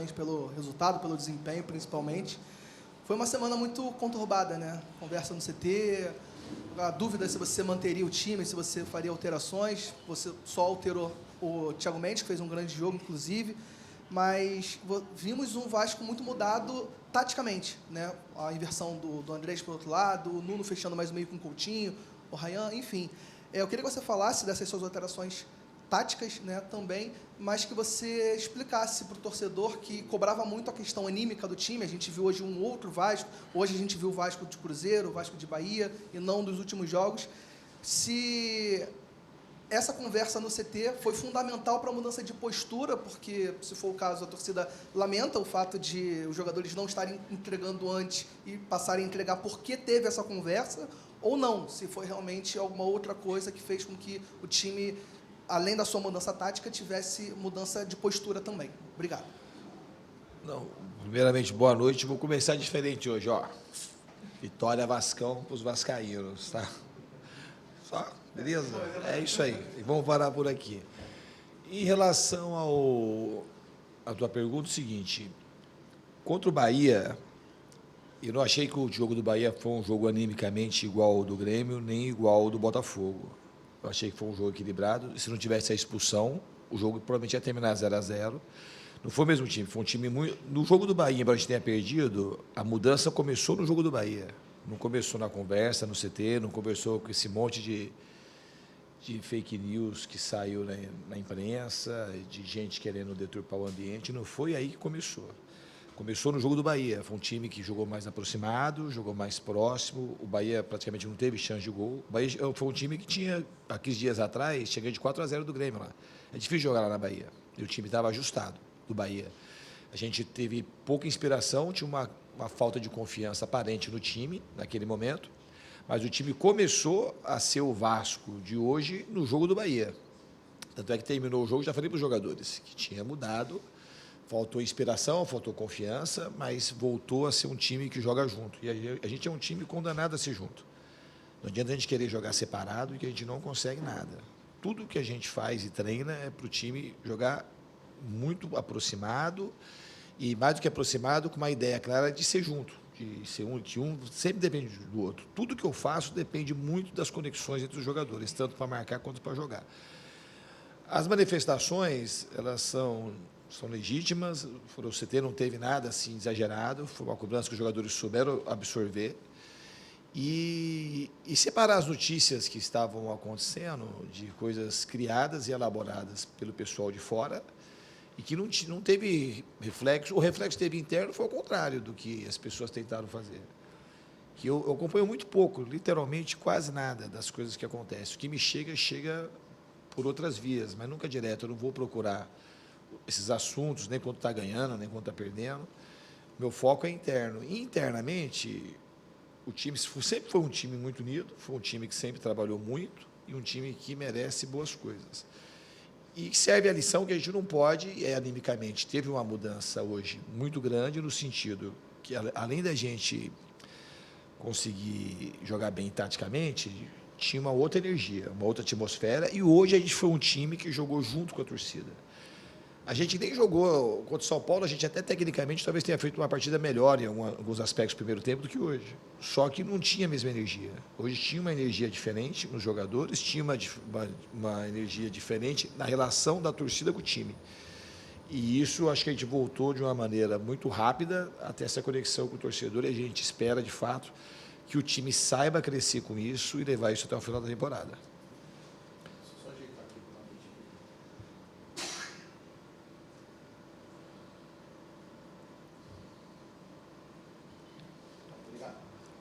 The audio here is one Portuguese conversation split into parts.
parabéns pelo resultado, pelo desempenho, principalmente. Foi uma semana muito conturbada, né? Conversa no CT, a dúvida se você manteria o time, se você faria alterações. Você só alterou o Thiago Mendes, que fez um grande jogo, inclusive, mas vimos um Vasco muito mudado taticamente, né? A inversão do Andrés para o outro lado, o Nuno fechando mais o meio com o Coutinho, o Ryan, enfim. Eu queria que você falasse dessas suas alterações táticas, né, também, mas que você explicasse para o torcedor que cobrava muito a questão anímica do time. A gente viu hoje um outro Vasco, hoje a gente viu o Vasco de Cruzeiro, o Vasco de Bahia, e não dos últimos jogos. Se essa conversa no CT foi fundamental para a mudança de postura, porque, se for o caso, a torcida lamenta o fato de os jogadores não estarem entregando antes e passarem a entregar porque teve essa conversa, ou não, se foi realmente alguma outra coisa que fez com que o time, além da sua mudança tática, tivesse mudança de postura também. Obrigado. Não, primeiramente, boa noite. Vou começar diferente hoje, ó. Vitória Vascão para os vascaínos, tá? Só, beleza? É isso aí. E vamos parar por aqui. Em relação à tua pergunta, é o seguinte. Contra o Bahia, eu não achei que o jogo do Bahia foi um jogo animicamente igual ao do Grêmio, nem igual ao do Botafogo. Eu achei que foi um jogo equilibrado. E se não tivesse a expulsão, o jogo provavelmente ia terminar 0-0. Não foi o mesmo time, foi um time muito... No jogo do Bahia, embora a gente tenha perdido, a mudança começou no jogo do Bahia. Não começou na conversa, no CT, não começou com esse monte de fake news que saiu na imprensa, de gente querendo deturpar o ambiente. Não foi aí que começou. Começou no jogo do Bahia. Foi um time que jogou mais aproximado, jogou mais próximo. O Bahia praticamente não teve chance de gol. O Bahia foi um time que tinha, há 15 dias atrás, chegou de 4-0 do Grêmio lá. É difícil jogar lá na Bahia. E o time estava ajustado, do Bahia. A gente teve pouca inspiração, tinha uma falta de confiança aparente no time, naquele momento. Mas o time começou a ser o Vasco de hoje no jogo do Bahia. Tanto é que terminou o jogo, já falei para os jogadores, que tinha mudado. Faltou inspiração, faltou confiança, mas voltou a ser um time que joga junto. E a gente é um time condenado a ser junto. Não adianta a gente querer jogar separado, que a gente não consegue nada. Tudo que a gente faz e treina é para o time jogar muito aproximado e, mais do que aproximado, com uma ideia clara de ser junto, de ser que um sempre depende do outro. Tudo que eu faço depende muito das conexões entre os jogadores, tanto para marcar quanto para jogar. As manifestações, elas são legítimas, o CT não teve nada assim exagerado, foi uma cobrança que os jogadores souberam absorver e separar as notícias que estavam acontecendo de coisas criadas e elaboradas pelo pessoal de fora e que não teve reflexo. O reflexo que teve interno foi ao contrário do que as pessoas tentaram fazer. Que eu acompanho muito pouco, literalmente quase nada das coisas que acontecem. O que me chega por outras vias, mas nunca direto. Eu não vou procurar esses assuntos, nem quando está ganhando, nem quando está perdendo. Meu foco é interno. E, internamente, o time sempre foi um time muito unido, foi um time que sempre trabalhou muito e um time que merece boas coisas. E serve a lição que a gente não pode, animicamente. Teve uma mudança hoje muito grande no sentido que, além da gente conseguir jogar bem taticamente, tinha uma outra energia, uma outra atmosfera, e hoje a gente foi um time que jogou junto com a torcida. A gente nem jogou contra o São Paulo, a gente até tecnicamente talvez tenha feito uma partida melhor em alguns aspectos do primeiro tempo do que hoje. Só que não tinha a mesma energia. Hoje tinha uma energia diferente nos jogadores, tinha uma energia diferente na relação da torcida com o time. E isso acho que a gente voltou de uma maneira muito rápida até essa conexão com o torcedor, e a gente espera, de fato, que o time saiba crescer com isso e levar isso até o final da temporada.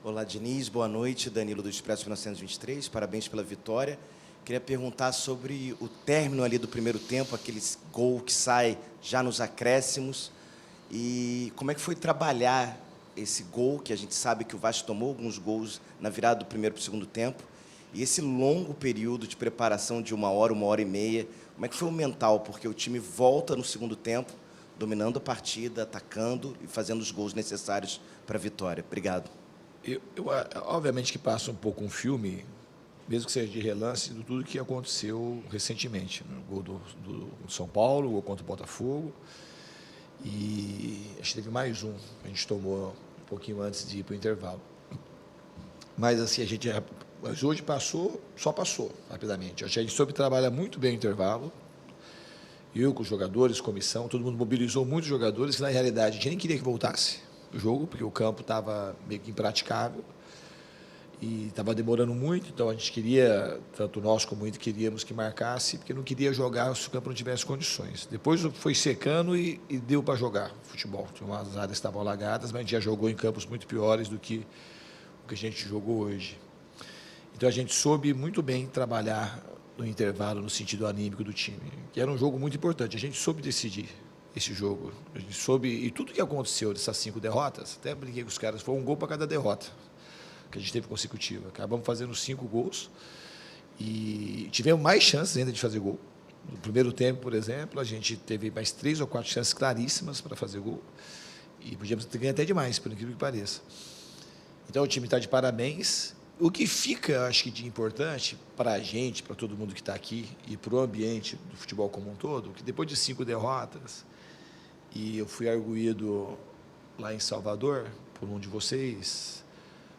Olá, Diniz. Boa noite. Danilo do Expresso 1923. Parabéns pela vitória. Queria perguntar sobre o término ali do primeiro tempo, aquele gol que sai já nos acréscimos. E como é que foi trabalhar esse gol, que a gente sabe que o Vasco tomou alguns gols na virada do primeiro para o segundo tempo, e esse longo período de preparação de 1 hora e meia, como é que foi o mental? Porque o time volta no segundo tempo, dominando a partida, atacando e fazendo os gols necessários para a vitória. Obrigado. Obviamente que passa um pouco um filme, mesmo que seja de relance, de tudo que aconteceu recentemente. O gol do São Paulo, o gol contra o Botafogo. E acho que teve mais um, a gente tomou um pouquinho antes de ir para o intervalo. Mas assim, mas hoje só passou rapidamente. Acho que a gente soube trabalhar muito bem o intervalo. Eu com os jogadores, comissão, todo mundo mobilizou muitos jogadores, que na realidade a gente nem queria que voltasse o jogo, porque o campo estava meio que impraticável e estava demorando muito, então a gente queria, tanto nós como o Inter, queríamos que marcasse, porque não queria jogar se o campo não tivesse condições. Depois foi secando e deu para jogar futebol. Tinha umas áreas que estavam alagadas, mas a gente já jogou em campos muito piores do que o que a gente jogou hoje. Então a gente soube muito bem trabalhar no intervalo, no sentido anímico do time, que era um jogo muito importante. A gente soube decidir esse jogo. A gente soube, e tudo que aconteceu dessas 5 derrotas, até brinquei com os caras, foi um gol para cada derrota que a gente teve consecutiva. Acabamos fazendo 5 gols e tivemos mais chances ainda de fazer gol. No primeiro tempo, por exemplo, a gente teve mais 3 ou 4 chances claríssimas para fazer gol e podíamos ter ganho até demais, por incrível que pareça. Então o time está de parabéns. O que fica, acho que, de importante para a gente, para todo mundo que está aqui e para o ambiente do futebol como um todo, que depois de 5 derrotas, e eu fui arguído lá em Salvador por um de vocês,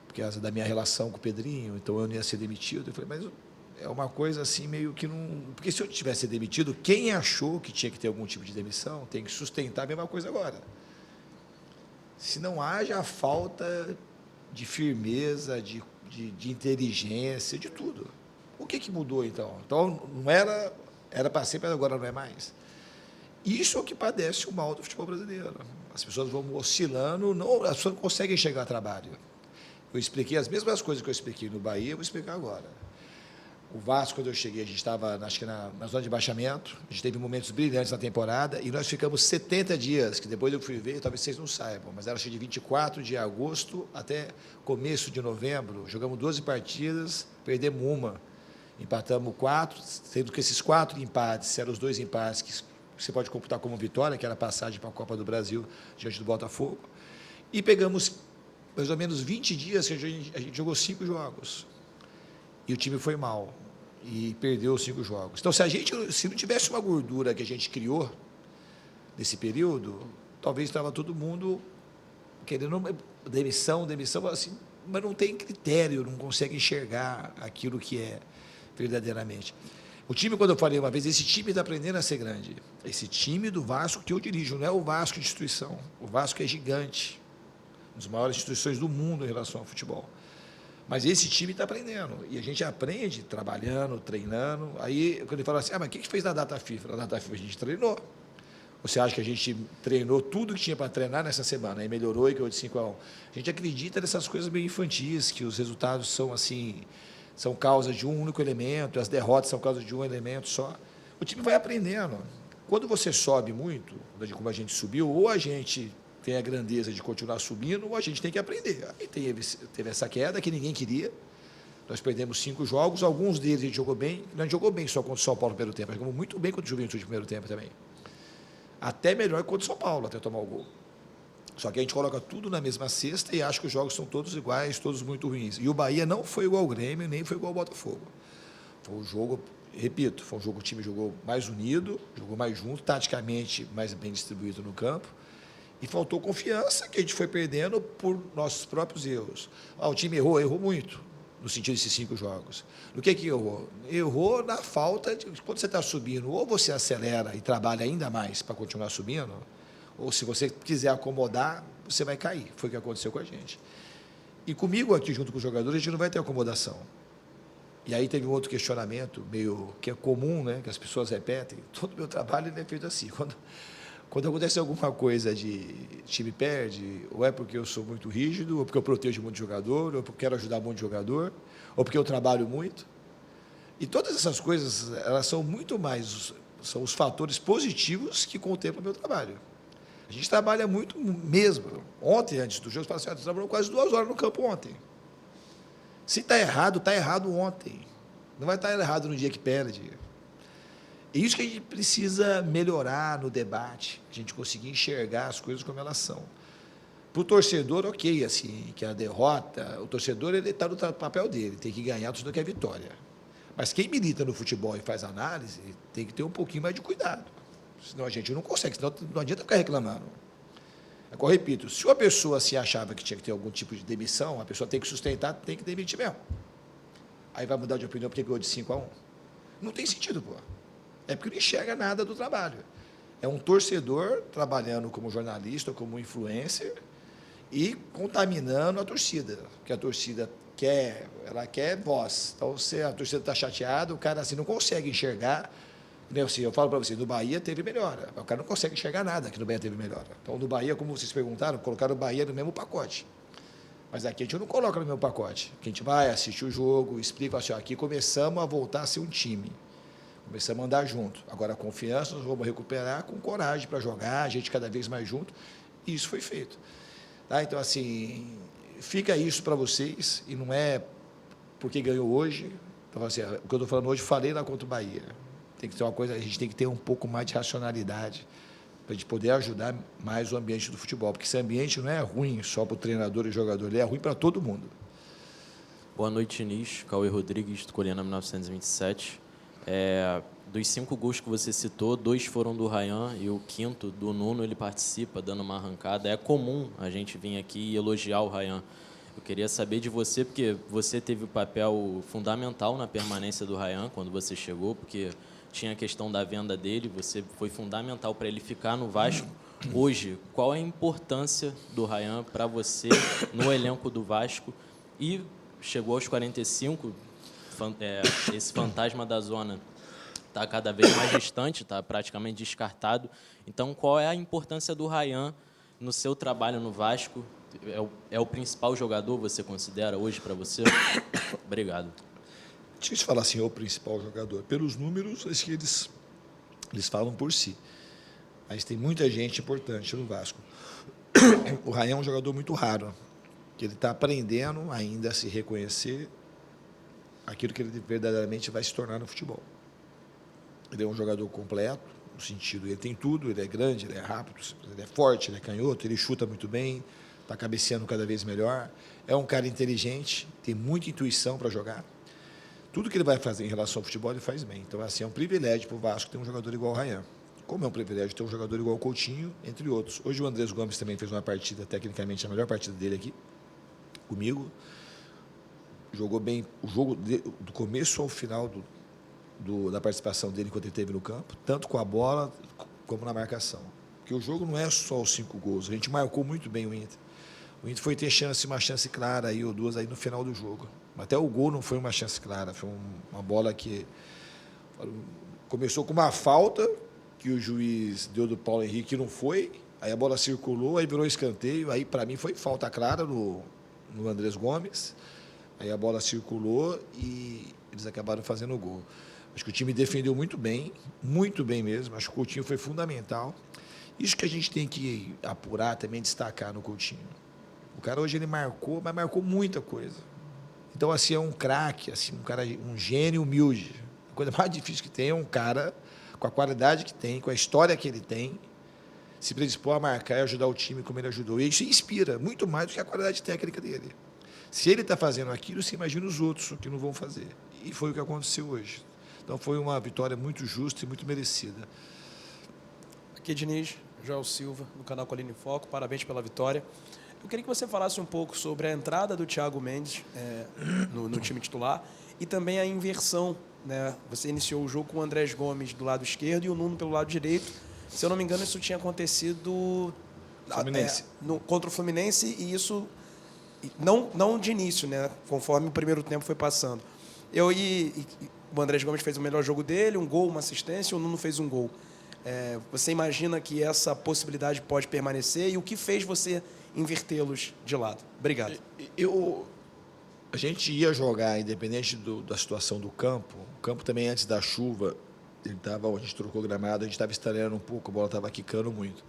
por causa da minha relação com o Pedrinho, então eu não ia ser demitido. Eu falei, mas é uma coisa assim meio que não... Porque se eu tivesse demitido, quem achou que tinha que ter algum tipo de demissão tem que sustentar a mesma coisa agora. Se não haja falta de firmeza, de inteligência, de tudo. O que mudou, então? Então, não era para sempre, mas agora não é mais. Isso é o que padece o mal do futebol brasileiro. As pessoas vão oscilando, as pessoas não conseguem chegar a trabalho. Eu expliquei as mesmas coisas que eu expliquei no Bahia, eu vou explicar agora. O Vasco, quando eu cheguei, a gente estava, acho que na zona de baixamento, a gente teve momentos brilhantes na temporada, e nós ficamos 70 dias, que depois eu fui ver, talvez vocês não saibam, mas era acho que de 24 de agosto até começo de novembro, jogamos 12 partidas, perdemos uma, empatamos 4, sendo que esses 4 empates eram os 2 empates que você pode computar como vitória, que era a passagem para a Copa do Brasil diante do Botafogo, e pegamos mais ou menos 20 dias que a gente jogou 5 jogos. E o time foi mal e perdeu os 5 jogos. Então, se não tivesse uma gordura que a gente criou nesse período, talvez estava todo mundo querendo demissão, assim, mas não tem critério, não consegue enxergar aquilo que é verdadeiramente. O time, quando eu falei uma vez, esse time está aprendendo a ser grande. Esse time do Vasco que eu dirijo, não é o Vasco de instituição. O Vasco é gigante, uma das maiores instituições do mundo em relação ao futebol. Mas esse time está aprendendo. E a gente aprende trabalhando, treinando. Aí, quando ele fala assim, mas o que fez na data FIFA? Na data FIFA a gente treinou. Você acha que a gente treinou tudo que tinha para treinar nessa semana e melhorou e ganhou de 5-1? A gente acredita nessas coisas meio infantis, que os resultados são assim, são causa de um único elemento, as derrotas são causa de um elemento só. O time vai aprendendo. Quando você sobe muito, como a gente subiu, ou a gente tem a grandeza de continuar subindo, ou a gente tem que aprender. Aí teve essa queda que ninguém queria. Nós perdemos 5 jogos, alguns deles a gente jogou bem. Não jogou bem só contra o São Paulo no primeiro tempo, jogamos muito bem contra o Juventude no primeiro tempo também. Até melhor que contra o São Paulo, até tomar o gol. Só que a gente coloca tudo na mesma cesta e acha que os jogos são todos iguais, todos muito ruins. E o Bahia não foi igual ao Grêmio, nem foi igual ao Botafogo. Foi um jogo, repito, foi um jogo que o time jogou mais unido, jogou mais junto, taticamente mais bem distribuído no campo. E faltou confiança, que a gente foi perdendo por nossos próprios erros. O time errou muito, no sentido desses 5 jogos. No que errou? Errou na falta de... Quando você está subindo, ou você acelera e trabalha ainda mais para continuar subindo, ou se você quiser acomodar, você vai cair. Foi o que aconteceu com a gente. E comigo aqui, junto com os jogadores, a gente não vai ter acomodação. E aí teve um outro questionamento, meio que é comum, né, que as pessoas repetem. Todo o meu trabalho é feito assim. Quando acontece alguma coisa de time perde, ou é porque eu sou muito rígido, ou porque eu protejo muito jogador, ou porque quero ajudar muito jogador, ou porque eu trabalho muito. E todas essas coisas, elas são muito mais, são os fatores positivos que contemplam o meu trabalho. A gente trabalha muito mesmo. Ontem, antes do jogo, você fala assim, trabalhou quase 2 horas no campo ontem. Se está errado ontem. Não vai estar errado no dia que perde. É isso que a gente precisa melhorar no debate, a gente conseguir enxergar as coisas como elas são. Para o torcedor, ok, assim, que a derrota, o torcedor está no papel dele, tem que ganhar, o torcedor quer vitória. Mas quem milita no futebol e faz análise, tem que ter um pouquinho mais de cuidado. Senão a gente não consegue, senão não adianta ficar reclamando. Agora, repito, se uma pessoa se achava que tinha que ter algum tipo de demissão, a pessoa tem que sustentar, tem que demitir mesmo. Aí vai mudar de opinião porque ganhou de 5-1. Não tem sentido, pô. É porque não enxerga nada do trabalho. É um torcedor trabalhando como jornalista, como influencer e contaminando a torcida. Porque a torcida ela quer voz. Então, se a torcida está chateada, o cara assim não consegue enxergar. Assim, eu falo para você, no Bahia teve melhora. O cara não consegue enxergar nada que no Bahia teve melhora. Então, no Bahia, como vocês perguntaram, colocaram o Bahia no mesmo pacote. Mas aqui a gente não coloca no mesmo pacote. Aqui a gente vai assistir o jogo, explica assim, ó, aqui começamos a voltar a ser um time. Começamos a andar junto. Agora, a confiança nós vamos recuperar com coragem para jogar, a gente cada vez mais junto. E isso foi feito. Tá? Então, assim, fica isso para vocês, e não é porque ganhou hoje. Então, assim, o que eu estou falando hoje, falei lá contra o Bahia. Tem que ter uma coisa, a gente tem que ter um pouco mais de racionalidade para a gente poder ajudar mais o ambiente do futebol. Porque esse ambiente não é ruim só para o treinador e jogador, ele é ruim para todo mundo. Boa noite, Nis. Cauê Rodrigues, do Colina 1927. Dos 5 gols que você citou, 2 foram do Ryan e o quinto do Nuno, ele participa, dando uma arrancada. É comum a gente vir aqui e elogiar o Ryan. Eu queria saber de você, porque você teve o papel fundamental na permanência do Ryan quando você chegou, porque tinha a questão da venda dele, você foi fundamental para ele ficar no Vasco. Hoje, qual é a importância do Ryan para você no elenco do Vasco? E chegou aos 45, esse fantasma da zona está cada vez mais distante, está praticamente descartado. Então, qual é a importância do Ryan no seu trabalho no Vasco? É o principal jogador, você considera, hoje, para você? Obrigado. Difícil falar assim, é o principal jogador. Pelos números, acho que eles falam por si. Mas tem muita gente importante no Vasco. O Ryan é um jogador muito raro, que ele está aprendendo ainda a se reconhecer aquilo que ele verdadeiramente vai se tornar no futebol. Ele é um jogador completo, no sentido, ele tem tudo, ele é grande, ele é rápido, ele é forte, ele é canhoto, ele chuta muito bem, está cabeceando cada vez melhor, é um cara inteligente, tem muita intuição para jogar. Tudo que ele vai fazer em relação ao futebol, ele faz bem. Então, assim, é um privilégio para o Vasco ter um jogador igual o Ryan. Como é um privilégio ter um jogador igual o Coutinho, entre outros. Hoje o Andrés Gomes também fez uma partida, tecnicamente, a melhor partida dele aqui, comigo. Jogou bem o jogo do começo ao final da participação dele enquanto ele esteve no campo, tanto com a bola como na marcação. Porque o jogo não é só os 5 gols. A gente marcou muito bem o Inter. O Inter foi ter uma chance clara aí, ou duas aí no final do jogo. Até o gol não foi uma chance clara, foi uma bola que começou com uma falta que o juiz deu do Paulo Henrique, não foi, aí a bola circulou, aí virou escanteio, aí para mim foi falta clara no Andrés Gomes, aí a bola circulou e eles acabaram fazendo o gol. Acho que o time defendeu muito bem mesmo, acho que o Coutinho foi fundamental. Isso que a gente tem que apurar também, destacar no Coutinho. O cara hoje ele marcou, mas marcou muita coisa. Então, assim, é um craque, assim, um gênio humilde. A coisa mais difícil que tem é um cara com a qualidade que tem, com a história que ele tem, se predispor a marcar e ajudar o time como ele ajudou. E isso inspira muito mais do que a qualidade técnica dele. Se ele está fazendo aquilo, você imagina os outros que não vão fazer. E foi o que aconteceu hoje. Então, foi uma vitória muito justa e muito merecida. Aqui, Diniz, Joel Silva, do canal Colina em Foco. Parabéns pela vitória. Eu queria que você falasse um pouco sobre a entrada do Thiago Mendes no time titular e também a inversão, né? Você iniciou o jogo com o Andrés Gomes do lado esquerdo e o Nuno pelo lado direito. Se eu não me engano, isso tinha acontecido contra o Fluminense, e isso não de início, né? Conforme o primeiro tempo foi passando. O Andrés Gomes fez o melhor jogo dele, um gol, uma assistência, e o Nuno fez um gol. Você imagina que essa possibilidade pode permanecer, e o que fez você invertê-los de lado? Obrigado. A gente ia jogar, independente da situação do campo. O campo também, antes da chuva, a gente trocou gramado, a gente estava estranhando um pouco, a bola estava quicando muito.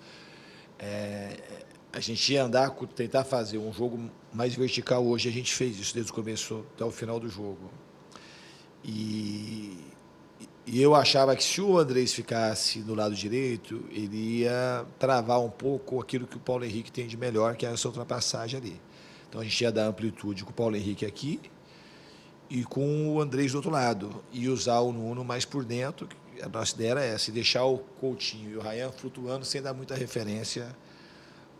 A gente ia andar, tentar fazer um jogo mais vertical hoje. A gente fez isso desde o começo até o final do jogo. E eu achava que se o Andrés ficasse do lado direito, ele ia travar um pouco aquilo que o Paulo Henrique tem de melhor, que é essa ultrapassagem ali. Então a gente ia dar amplitude com o Paulo Henrique aqui e com o Andrés do outro lado. E usar o Nuno mais por dentro. A nossa ideia era essa, deixar o Coutinho e o Ryan flutuando sem dar muita referência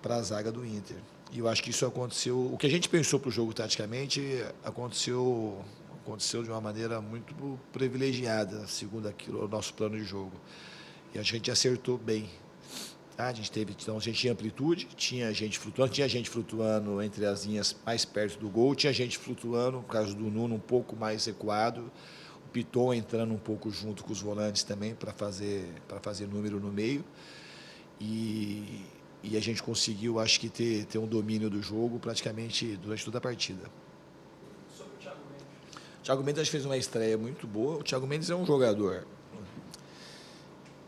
para a zaga do Inter. E eu acho que isso aconteceu. O que a gente pensou para o jogo taticamente aconteceu de uma maneira muito privilegiada, segundo aquilo, o nosso plano de jogo. E a gente acertou bem. Tá? A gente tinha amplitude, tinha gente flutuando entre as linhas mais perto do gol, tinha gente flutuando, no caso do Nuno, um pouco mais recuado, o Piton entrando um pouco junto com os volantes também para fazer número no meio. E a gente conseguiu, acho que, ter um domínio do jogo praticamente durante toda a partida. Sobre o Thiago Mendes. O Thiago Mendes fez uma estreia muito boa. O Thiago Mendes é um jogador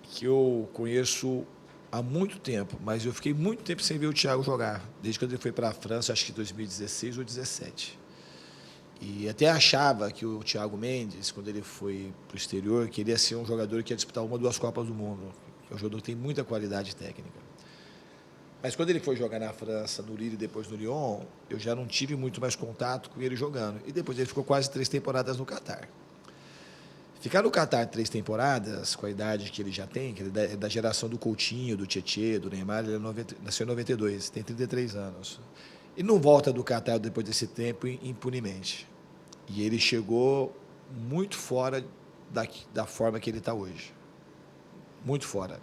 que eu conheço há muito tempo, mas eu fiquei muito tempo sem ver o Thiago jogar, desde quando ele foi para a França, acho que 2016 ou 2017. E até achava que o Thiago Mendes, quando ele foi para o exterior, queria ser um jogador que ia disputar uma ou duas Copas do Mundo. É um jogador que tem muita qualidade técnica. Mas quando ele foi jogar na França, no Lille e depois no Lyon, eu já não tive muito mais contato com ele jogando. E depois ele ficou quase 3 temporadas no Catar. Ficar no Catar 3 temporadas, com a idade que ele já tem, que ele é da geração do Coutinho, do Tietê, do Neymar, ele nasceu em 92, tem 33 anos. E não volta do Catar depois desse tempo impunemente. E ele chegou muito fora da forma que ele está hoje. Muito fora.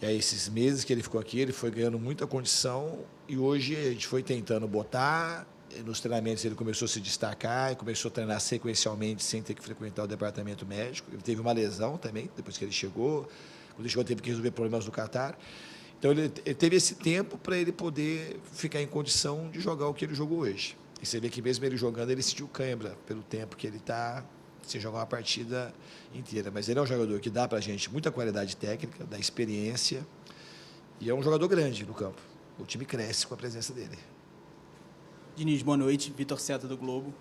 E aí, esses meses que ele ficou aqui, ele foi ganhando muita condição e hoje a gente foi tentando botar. Nos treinamentos ele começou a se destacar e começou a treinar sequencialmente sem ter que frequentar o departamento médico. Ele teve uma lesão também, depois que ele chegou. Quando ele chegou, teve que resolver problemas do Catar. Então, ele teve esse tempo para ele poder ficar em condição de jogar o que ele jogou hoje. E você vê que mesmo ele jogando, ele sentiu cãibra pelo tempo que ele está sem jogar uma partida inteira. Mas ele é um jogador que dá para a gente muita qualidade técnica, dá experiência e é um jogador grande no campo. O time cresce com a presença dele. Diniz, boa noite. Vitor Seta, do Globo.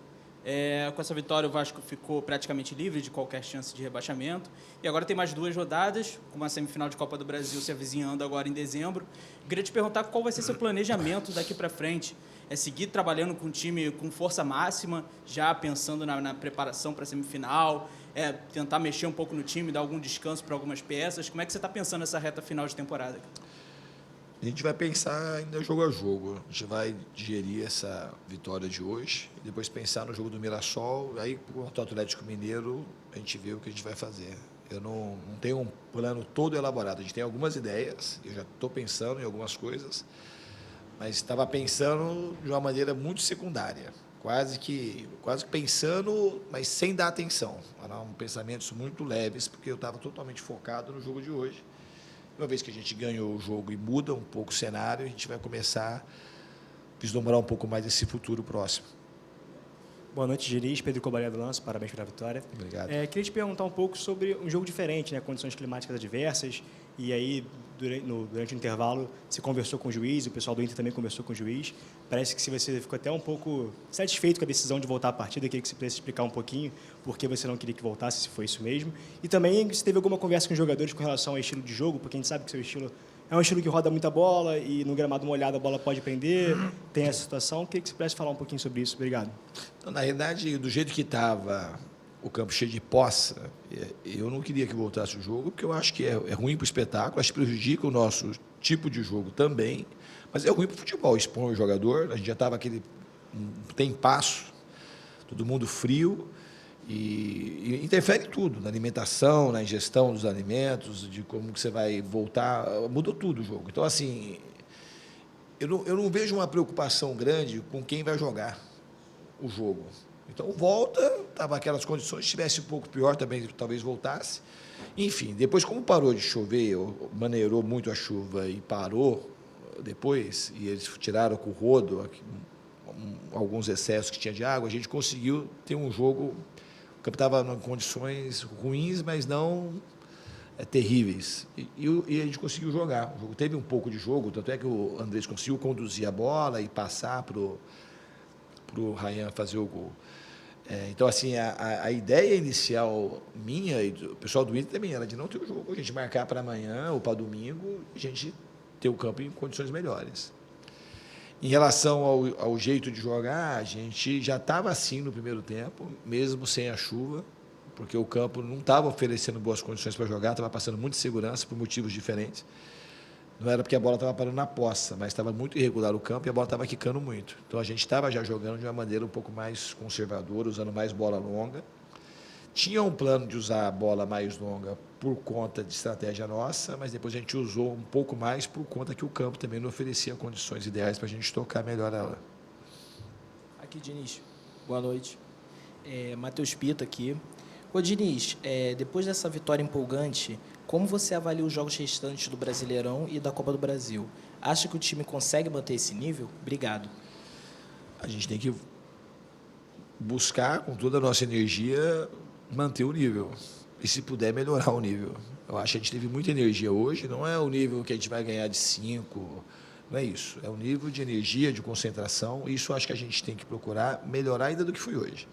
Com essa vitória, o Vasco ficou praticamente livre de qualquer chance de rebaixamento. E agora tem mais 2 rodadas, com uma semifinal de Copa do Brasil se avizinhando agora em dezembro. Eu queria te perguntar qual vai ser seu planejamento daqui para frente. É seguir trabalhando com o time com força máxima, já pensando na preparação para a semifinal, tentar mexer um pouco no time, dar algum descanso para algumas peças. Como é que você está pensando nessa reta final de temporada? A gente vai pensar ainda jogo a jogo. A gente vai digerir essa vitória de hoje, e depois pensar no jogo do Mirassol. Aí, contra o Atlético Mineiro, a gente vê o que a gente vai fazer. Eu não tenho um plano todo elaborado. A gente tem algumas ideias, eu já estou pensando em algumas coisas, mas estava pensando de uma maneira muito secundária, quase que pensando, mas sem dar atenção. Eram pensamentos muito leves, porque eu estava totalmente focado no jogo de hoje. Uma vez que a gente ganhou o jogo e muda um pouco o cenário, a gente vai começar a vislumbrar um pouco mais esse futuro próximo. Boa noite, Diniz. Pedro Cobalé do Lanço, parabéns pela vitória. Obrigado. Queria te perguntar um pouco sobre um jogo diferente, né? Condições climáticas adversas, e aí, durante o intervalo, você conversou com o juiz, o pessoal do Inter também conversou com o juiz. Parece que você ficou até um pouco satisfeito com a decisão de voltar à partida. Queria que você pudesse explicar um pouquinho por que você não queria que voltasse, se foi isso mesmo. E também, se teve alguma conversa com os jogadores com relação ao estilo de jogo, porque a gente sabe que seu estilo é um estilo que roda muita bola e no gramado molhado a bola pode prender, tem essa situação. Queria que você pudesse falar um pouquinho sobre isso. Obrigado. Então, na realidade, do jeito que estava o campo cheio de poça, eu não queria que voltasse o jogo, porque eu acho que é ruim para o espetáculo, acho que prejudica o nosso tipo de jogo também, mas é ruim para o futebol, expõe o jogador, a gente já estava tem passo, todo mundo frio, e interfere em tudo, na alimentação, na ingestão dos alimentos, de como que você vai voltar, mudou tudo o jogo. Então, assim, eu não vejo uma preocupação grande com quem vai jogar o jogo. Então, volta, estava aquelas condições, se tivesse um pouco pior também, talvez voltasse. Enfim, depois, como parou de chover, maneirou muito a chuva e parou depois, e eles tiraram com o rodo alguns excessos que tinha de água, a gente conseguiu ter um jogo. O campo estava em condições ruins, mas não terríveis. E a gente conseguiu jogar. O jogo teve um pouco de jogo, tanto é que o Andrés conseguiu conduzir a bola e passar para o Ryan fazer o gol. Então, assim, a ideia inicial minha e do pessoal do Inter também era de não ter o jogo, a gente marcar para amanhã ou para domingo, a gente ter o campo em condições melhores. Em relação ao jeito de jogar, a gente já estava assim no primeiro tempo, mesmo sem a chuva, porque o campo não estava oferecendo boas condições para jogar, estava passando muita segurança por motivos diferentes. Não era porque a bola estava parando na poça, mas estava muito irregular o campo e a bola estava quicando muito. Então a gente estava já jogando de uma maneira um pouco mais conservadora, usando mais bola longa. Tinha um plano de usar a bola mais longa por conta de estratégia nossa, mas depois a gente usou um pouco mais por conta que o campo também não oferecia condições ideais para a gente tocar melhor ela. Aqui, Diniz. Boa noite. Matheus Pita aqui. Ô, Diniz, depois dessa vitória empolgante, como você avalia os jogos restantes do Brasileirão e da Copa do Brasil? Acha que o time consegue manter esse nível? Obrigado. A gente tem que buscar, com toda a nossa energia, manter o nível. E, se puder, melhorar o nível. Eu acho que a gente teve muita energia hoje, não é o nível que a gente vai ganhar de 5, não é isso. É o nível de energia, de concentração, e isso eu acho que a gente tem que procurar melhorar ainda do que foi hoje.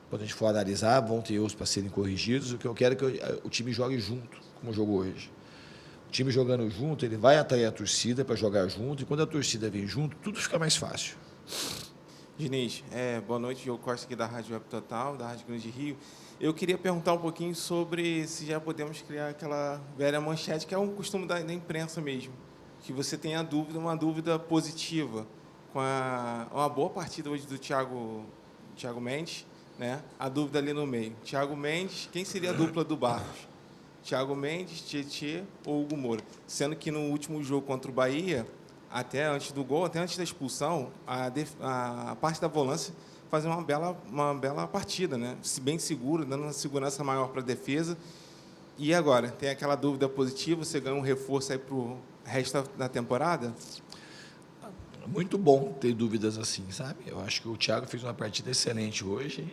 Quando a gente for analisar, vão ter erros para serem corrigidos. O que eu quero é que o time jogue junto, como jogou hoje. O time jogando junto, ele vai atrair a torcida para jogar junto, e quando a torcida vem junto, tudo fica mais fácil. Diniz, boa noite, Diogo Costa aqui da Rádio Web Total, da Rádio Grande Rio. Eu queria perguntar um pouquinho sobre se já podemos criar aquela velha manchete, que é um costume da imprensa mesmo, que você tem a dúvida, uma dúvida positiva, com uma boa partida hoje do Thiago Mendes, né? A dúvida ali no meio. Thiago Mendes, quem seria a dupla do Barros? Thiago Mendes, Tietê ou Hugo Moura? Sendo que no último jogo contra o Bahia, até antes do gol, até antes da expulsão, a parte da volância fazia uma bela partida, né? Bem seguro, dando uma segurança maior para a defesa. E agora, tem aquela dúvida positiva, você ganha um reforço aí para o resto da temporada? Muito bom ter dúvidas assim, sabe? Eu acho que o Thiago fez uma partida excelente hoje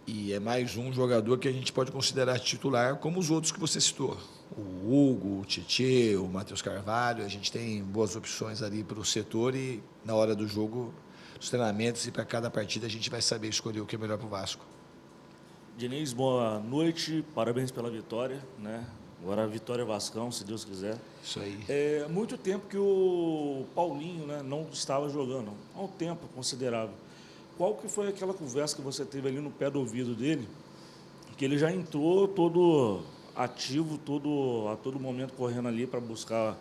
e é mais um jogador que a gente pode considerar titular, como os outros que você citou. O Hugo, o Tietê, o Matheus Carvalho, a gente tem boas opções ali para o setor e na hora do jogo, os treinamentos e para cada partida a gente vai saber escolher o que é melhor para o Vasco. Diniz, boa noite, parabéns pela vitória, né? Agora a vitória Vascão, se Deus quiser. Isso aí. É muito tempo que o Paulinho, né, não estava jogando, há um tempo considerável. Qual que foi aquela conversa que você teve ali no pé do ouvido dele, que ele já entrou todo ativo, a todo momento correndo ali para buscar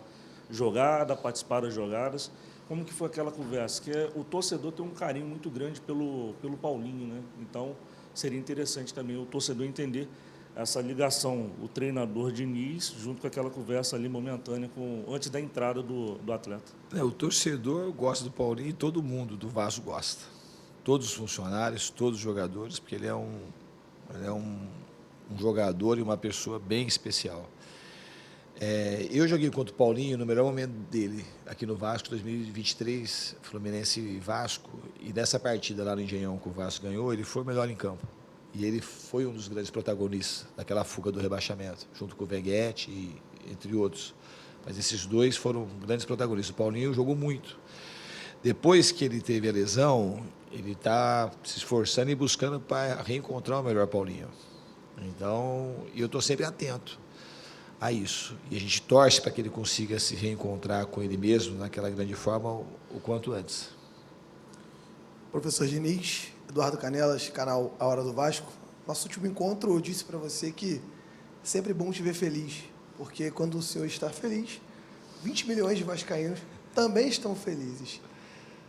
jogada, participar das jogadas? Como que foi aquela conversa? Que o torcedor tem um carinho muito grande pelo Paulinho, né? Então, seria interessante também o torcedor entender essa ligação, o treinador Diniz, junto com aquela conversa ali momentânea antes da entrada do atleta. O torcedor gosta do Paulinho e todo mundo do Vasco gosta. Todos os funcionários, todos os jogadores, porque ele é um jogador e uma pessoa bem especial. Eu joguei contra o Paulinho no melhor momento dele, aqui no Vasco, 2023, Fluminense e Vasco, e nessa partida lá no Engenhão que o Vasco ganhou, ele foi o melhor em campo. E ele foi um dos grandes protagonistas daquela fuga do rebaixamento, junto com o Veguete e entre outros. Mas esses dois foram grandes protagonistas. O Paulinho jogou muito. Depois que ele teve a lesão, ele está se esforçando e buscando para reencontrar o melhor Paulinho. Então, eu estou sempre atento a isso. E a gente torce para que ele consiga se reencontrar com ele mesmo naquela grande forma o quanto antes. Professor Diniz, Eduardo Canelas, canal A Hora do Vasco. Nosso último encontro, eu disse para você que é sempre bom te ver feliz, porque quando o senhor está feliz, 20 milhões de vascaínos também estão felizes.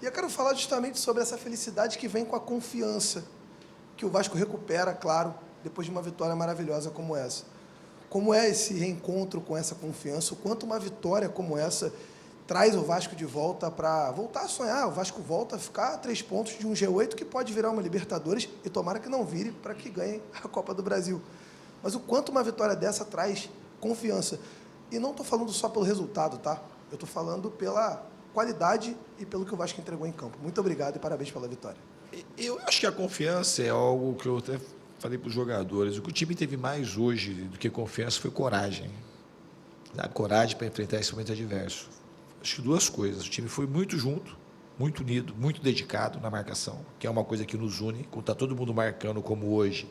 E eu quero falar justamente sobre essa felicidade que vem com a confiança que o Vasco recupera, claro, depois de uma vitória maravilhosa como essa. Como é esse reencontro com essa confiança? O quanto uma vitória como essa traz o Vasco de volta para voltar a sonhar. O Vasco volta a ficar a 3 pontos de um G8 que pode virar uma Libertadores e tomara que não vire para que ganhe a Copa do Brasil. Mas o quanto uma vitória dessa traz confiança. E não estou falando só pelo resultado, tá? Eu estou falando pela qualidade e pelo que o Vasco entregou em campo. Muito obrigado e parabéns pela vitória. Eu acho que a confiança é algo que eu até falei para os jogadores. O que o time teve mais hoje do que confiança foi coragem. Sabe? Coragem para enfrentar esse momento adverso. Acho que 2 coisas. O time foi muito junto, muito unido, muito dedicado na marcação, que é uma coisa que nos une, quando está todo mundo marcando como hoje,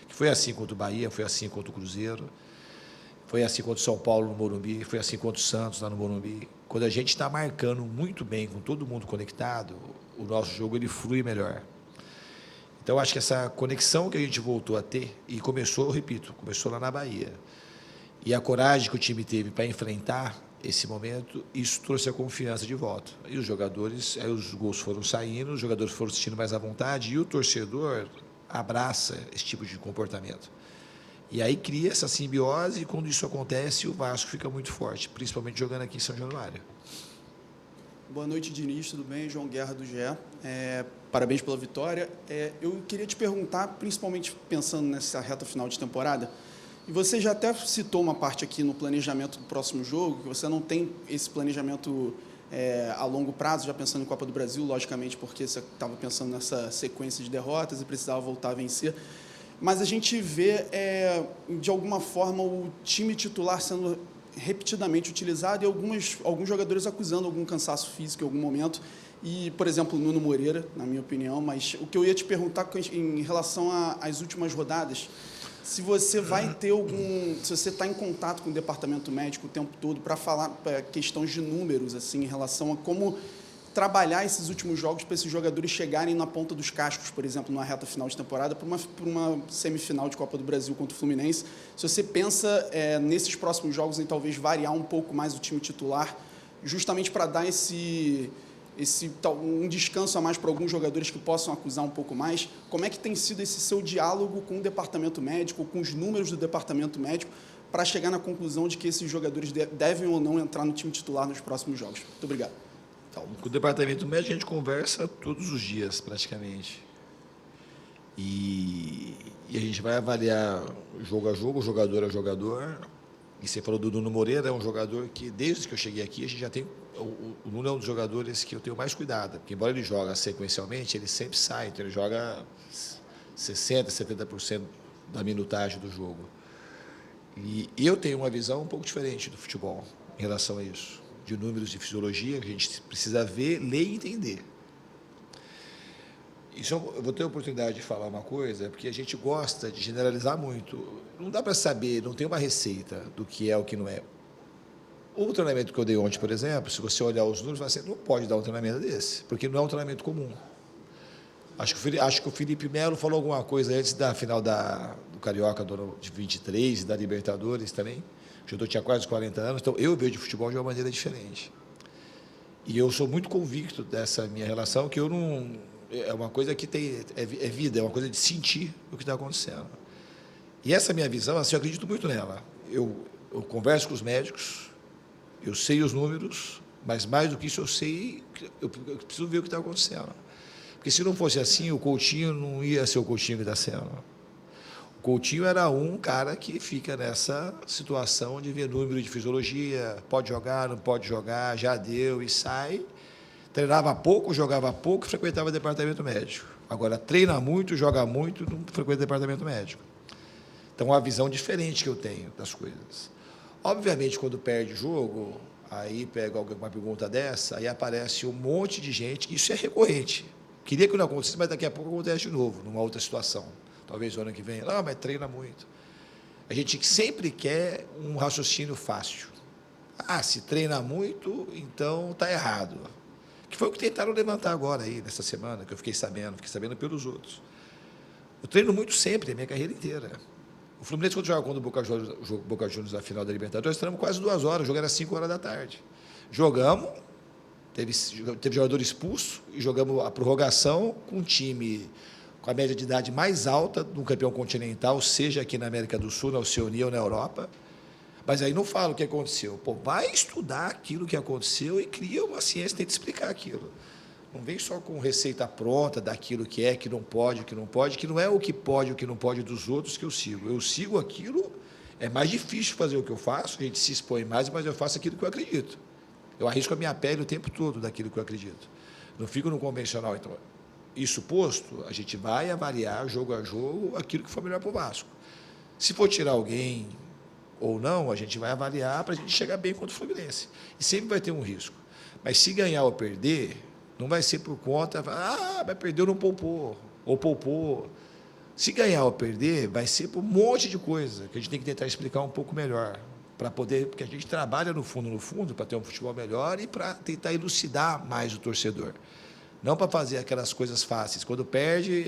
que foi assim contra o Bahia, foi assim contra o Cruzeiro, foi assim contra o São Paulo no Morumbi, foi assim contra o Santos lá no Morumbi. Quando a gente está marcando muito bem, com todo mundo conectado, o nosso jogo ele flui melhor. Então, acho que essa conexão que a gente voltou a ter, e começou, eu repito, começou lá na Bahia, e a coragem que o time teve para enfrentar esse momento, isso trouxe a confiança de volta. E os jogadores, aí os gols foram saindo, os jogadores foram se sentindo mais à vontade e o torcedor abraça esse tipo de comportamento. E aí cria essa simbiose e quando isso acontece, o Vasco fica muito forte, principalmente jogando aqui em São Januário. Boa noite, Diniz, tudo bem? João Guerra, do GE. Parabéns pela vitória. Eu queria te perguntar, principalmente pensando nessa reta final de temporada, e você já até citou uma parte aqui no planejamento do próximo jogo, que você não tem esse planejamento a longo prazo, já pensando em Copa do Brasil, logicamente, porque você estava pensando nessa sequência de derrotas e precisava voltar a vencer. Mas a gente vê, de alguma forma, o time titular sendo repetidamente utilizado e alguns jogadores acusando algum cansaço físico em algum momento. E, por exemplo, o Nuno Moreira, na minha opinião. Mas o que eu ia te perguntar em relação às últimas rodadas, se você vai ter se você está em contato com o departamento médico o tempo todo para falar questões de números, assim, em relação a como trabalhar esses últimos jogos para esses jogadores chegarem na ponta dos cascos, por exemplo, numa reta final de temporada, para uma semifinal de Copa do Brasil contra o Fluminense. Se você pensa nesses próximos jogos em talvez variar um pouco mais o time titular, justamente para dar um descanso a mais para alguns jogadores que possam acusar um pouco mais, como é que tem sido esse seu diálogo com o departamento médico, com os números do departamento médico, para chegar na conclusão de que esses jogadores devem ou não entrar no time titular nos próximos jogos? Muito obrigado. Então, com o departamento médico a gente conversa todos os dias, praticamente. E a gente vai avaliar jogo a jogo, jogador a jogador. E você falou do Nuno Moreira, é um jogador que, desde que eu cheguei aqui, a gente já tem... O Nuno é um dos jogadores que eu tenho mais cuidado, porque embora ele jogue sequencialmente, ele sempre sai, então ele joga 60%, 70% da minutagem do jogo. E eu tenho uma visão um pouco diferente do futebol em relação a isso, de números de fisiologia, que a gente precisa ver, ler e entender. Isso eu vou ter a oportunidade de falar uma coisa, porque a gente gosta de generalizar muito. Não dá para saber, não tem uma receita do que é o que não é. O treinamento que eu dei ontem, por exemplo, se você olhar os números, você não pode dar um treinamento desse, porque não é um treinamento comum. Acho que o Felipe Melo falou alguma coisa antes da final do Carioca de 23 e da Libertadores também. O jogador tinha quase 40 anos, então eu vejo o futebol de uma maneira diferente. E eu sou muito convicto dessa minha relação, que eu não... É uma coisa que é vida, é uma coisa de sentir o que está acontecendo. E essa minha visão, assim, eu acredito muito nela. Eu converso com os médicos, eu sei os números, mas mais do que isso eu preciso ver o que está acontecendo. Porque se não fosse assim, o Coutinho não ia ser o Coutinho que está sendo. O Coutinho era um cara que fica nessa situação de ver número de fisiologia, pode jogar, não pode jogar, já deu e sai. Treinava pouco, jogava pouco, frequentava o departamento médico. Agora, treina muito, joga muito, não frequenta o departamento médico. Então, uma visão diferente que eu tenho das coisas. Obviamente, quando perde o jogo, aí pega alguma pergunta dessa, aí aparece um monte de gente, isso é recorrente. Queria que não acontecesse, mas daqui a pouco acontece de novo, numa outra situação. Talvez no ano que vem, mas treina muito. A gente sempre quer um raciocínio fácil. Se treina muito, então está errado. Que foi o que tentaram levantar agora, aí, nessa semana, que eu fiquei sabendo pelos outros. Eu treino muito sempre, a minha carreira inteira. O Fluminense, quando jogava contra o Boca Juniors na final da Libertadores, treinamos quase 2 horas, o jogo era 5 horas da tarde. Jogamos, teve jogador expulso, e jogamos a prorrogação com um time com a média de idade mais alta do campeão continental, seja aqui na América do Sul, na Oceania ou na Europa. Mas aí não fala o que aconteceu. Vai estudar aquilo que aconteceu e cria uma ciência, tenta explicar aquilo. Não vem só com receita pronta daquilo que é, que não pode, que não é o que pode, o que não pode dos outros que eu sigo. Eu sigo aquilo, é mais difícil fazer o que eu faço, a gente se expõe mais, mas eu faço aquilo que eu acredito. Eu arrisco a minha pele o tempo todo daquilo que eu acredito. Não fico no convencional. Então, isso posto, a gente vai avaliar jogo a jogo aquilo que for melhor para o Vasco. Se for tirar alguém ou não, a gente vai avaliar para a gente chegar bem contra o Fluminense. E sempre vai ter um risco. Mas se ganhar ou perder, não vai ser por conta, mas perdeu, não poupou, ou poupou. Se ganhar ou perder, vai ser por um monte de coisa que a gente tem que tentar explicar um pouco melhor, para poder, porque a gente trabalha no fundo, para ter um futebol melhor e para tentar elucidar mais o torcedor. Não para fazer aquelas coisas fáceis. Quando perde,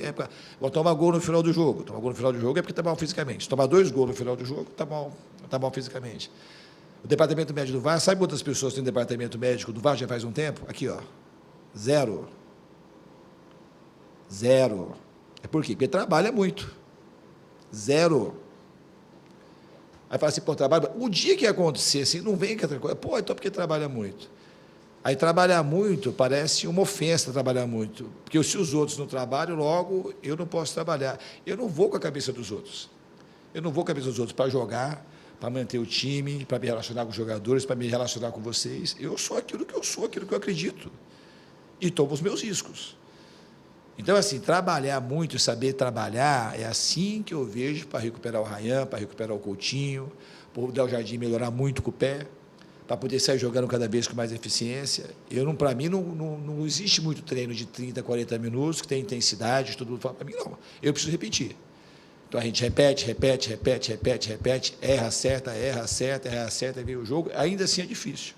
vou tomar gol no final do jogo. Tomar gol no final do jogo é porque está mal fisicamente. Se tomar 2 gols no final do jogo, está mal fisicamente. O departamento médico do Vasco, sabe quantas pessoas tem no departamento médico do Vasco já faz um tempo? Aqui, ó. 0. 0. É por quê? Porque trabalha muito. 0. Aí fala assim, pô, trabalha. O dia que acontecer assim, não vem com outra coisa. Pô, então porque trabalha muito. Aí trabalhar muito parece uma ofensa trabalhar muito. Porque se os outros não trabalham, logo eu não posso trabalhar. Eu não vou com a cabeça dos outros. Eu não vou com a cabeça dos outros para jogar, para manter o time, para me relacionar com os jogadores, para me relacionar com vocês. Eu sou aquilo que eu sou, aquilo que eu acredito. E tomo os meus riscos. Então, assim, trabalhar muito e saber trabalhar é assim que eu vejo para recuperar o Ryan, para recuperar o Coutinho, para o Del Jardim melhorar muito com o pé, para poder sair jogando cada vez com mais eficiência. Para mim, não existe muito treino de 30, 40 minutos, que tem intensidade, todo mundo fala, para mim, não. Eu preciso repetir. Então, a gente repete, erra, acerta, aí vem o jogo, ainda assim é difícil.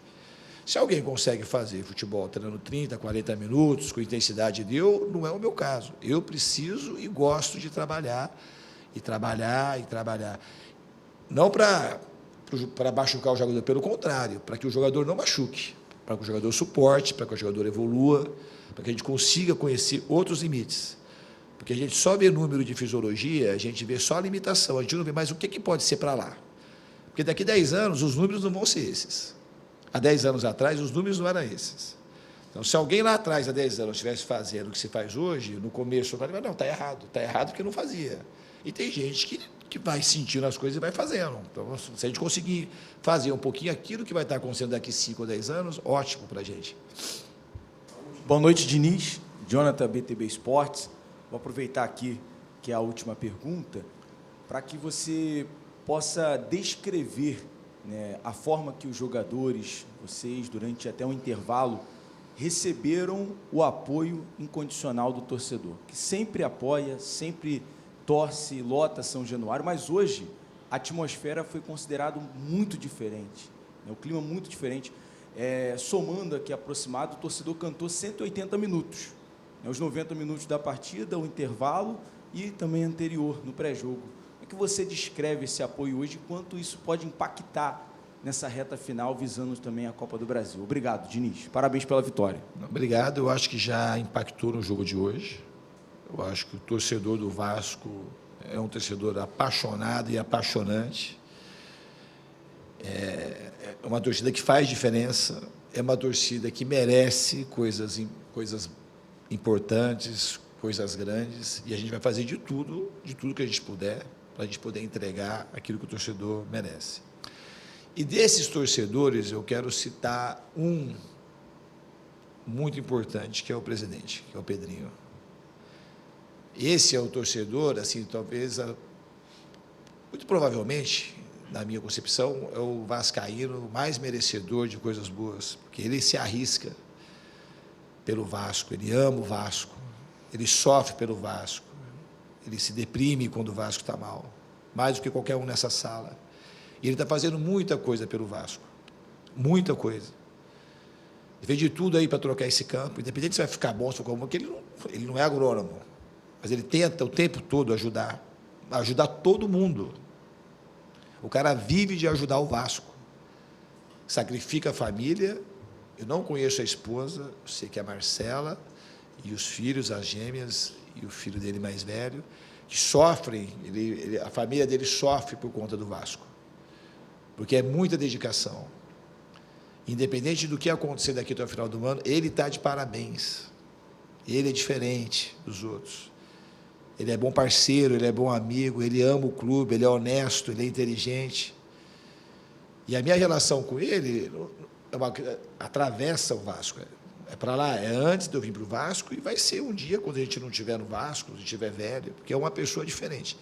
Se alguém consegue fazer futebol treinando 30, 40 minutos, com intensidade deu, não é o meu caso. Eu preciso e gosto de trabalhar, e trabalhar. Não para machucar o jogador, pelo contrário, para que o jogador não machuque, para que o jogador suporte, para que o jogador evolua, para que a gente consiga conhecer outros limites. Porque a gente só vê número de fisiologia, a gente vê só a limitação, a gente não vê mais o que pode ser para lá. Porque daqui a 10 anos, os números não vão ser esses. Há 10 anos atrás, os números não eram esses. Então, se alguém lá atrás, há 10 anos, estivesse fazendo o que se faz hoje, no começo, eu falei, não, está errado porque não fazia. E tem gente que vai sentindo as coisas e vai fazendo. Então, se a gente conseguir fazer um pouquinho aquilo que vai estar acontecendo daqui 5 ou 10 anos, ótimo para a gente. Boa noite, Diniz. Jonathan, BTB Esportes. Vou aproveitar aqui, que é a última pergunta, para que você possa descrever, né, a forma que os jogadores, vocês, durante até um intervalo, receberam o apoio incondicional do torcedor, que sempre apoia, sempre torce, lota São Januário, mas hoje a atmosfera foi considerada muito diferente, né, o clima muito diferente. Somando aqui aproximado, o torcedor cantou 180 minutos, né, os 90 minutos da partida, o intervalo e também anterior, no pré-jogo. Que você descreve esse apoio hoje e quanto isso pode impactar nessa reta final, visando também a Copa do Brasil. Obrigado, Diniz. Parabéns pela vitória. Obrigado. Eu acho que já impactou no jogo de hoje. Eu acho que o torcedor do Vasco é um torcedor apaixonado e apaixonante. É uma torcida que faz diferença, é uma torcida que merece coisas importantes, coisas grandes, e a gente vai fazer de tudo que a gente puder, para a gente poder entregar aquilo que o torcedor merece. E desses torcedores, eu quero citar um muito importante, que é o presidente, que é o Pedrinho. Esse é o torcedor, assim, talvez, muito provavelmente, na minha concepção, é o vascaíno mais merecedor de coisas boas, porque ele se arrisca pelo Vasco, ele ama o Vasco, ele sofre pelo Vasco, ele se deprime quando o Vasco está mal, mais do que qualquer um nessa sala. E ele está fazendo muita coisa pelo Vasco, muita coisa. Ele fez de tudo aí para trocar esse campo, independente se vai ficar bom, se for bom, porque ele não é agrônomo, mas ele tenta o tempo todo ajudar todo mundo. O cara vive de ajudar o Vasco, sacrifica a família. Eu não conheço a esposa, eu sei que é a Marcela, e os filhos, as gêmeas, e o filho dele mais velho, que sofrem, a família dele sofre por conta do Vasco, porque é muita dedicação. Independente do que acontecer daqui até o final do ano, ele está de parabéns. Ele é diferente dos outros. Ele é bom parceiro, ele é bom amigo, ele ama o clube, ele é honesto, ele é inteligente. E a minha relação com ele atravessa o Vasco. É para lá, é antes de eu vir para o Vasco e vai ser um dia quando a gente não estiver no Vasco, quando a gente estiver velho, porque é uma pessoa diferente.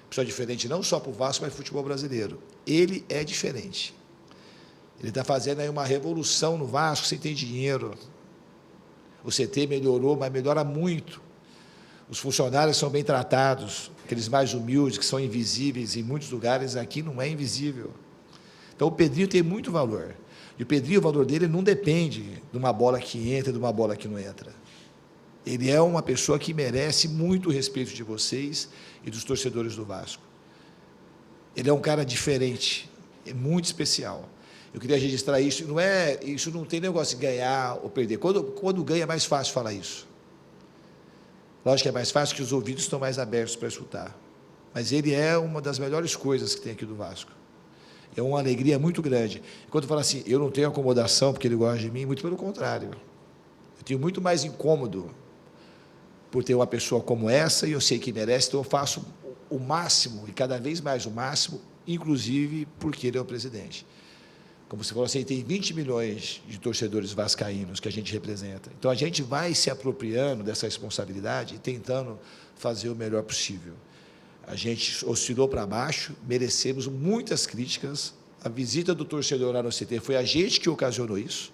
Pessoa diferente não só para o Vasco, mas para o futebol brasileiro. Ele é diferente. Ele está fazendo aí uma revolução no Vasco sem ter dinheiro. O CT melhorou, mas melhora muito. Os funcionários são bem tratados, aqueles mais humildes, que são invisíveis em muitos lugares, aqui não é invisível. Então, o Pedrinho tem muito valor. E o Pedrinho, o valor dele não depende de uma bola que entra e de uma bola que não entra. Ele é uma pessoa que merece muito o respeito de vocês e dos torcedores do Vasco. Ele é um cara diferente, é muito especial. Eu queria registrar isso. Isso não tem negócio de ganhar ou perder. Quando ganha, é mais fácil falar isso. Lógico que é mais fácil, que os ouvidos estão mais abertos para escutar. Mas ele é uma das melhores coisas que tem aqui do Vasco. É uma alegria muito grande. Quando fala assim, eu não tenho acomodação porque ele gosta de mim, muito pelo contrário. Eu tenho muito mais incômodo por ter uma pessoa como essa, e eu sei que merece, então eu faço o máximo, e cada vez mais o máximo, inclusive porque ele é o presidente. Como você falou assim, tem 20 milhões de torcedores vascaínos que a gente representa. Então, a gente vai se apropriando dessa responsabilidade e tentando fazer o melhor possível. A gente oscilou para baixo, merecemos muitas críticas. A visita do torcedor lá no CT foi a gente que ocasionou isso.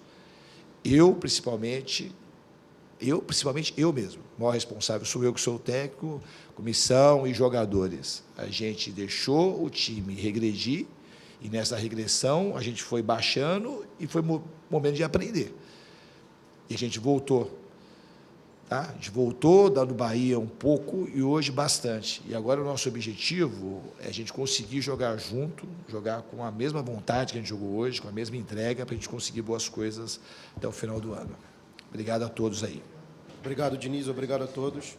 Principalmente eu mesmo. O maior responsável sou eu, que sou o técnico, comissão e jogadores. A gente deixou o time regredir, e nessa regressão a gente foi baixando e foi momento de aprender. E a gente voltou. Tá? A gente voltou, dando Bahia um pouco e hoje bastante. E agora o nosso objetivo é a gente conseguir jogar junto, jogar com a mesma vontade que a gente jogou hoje, com a mesma entrega, para a gente conseguir boas coisas até o final do ano. Obrigado a todos aí. Obrigado, Diniz. Obrigado a todos.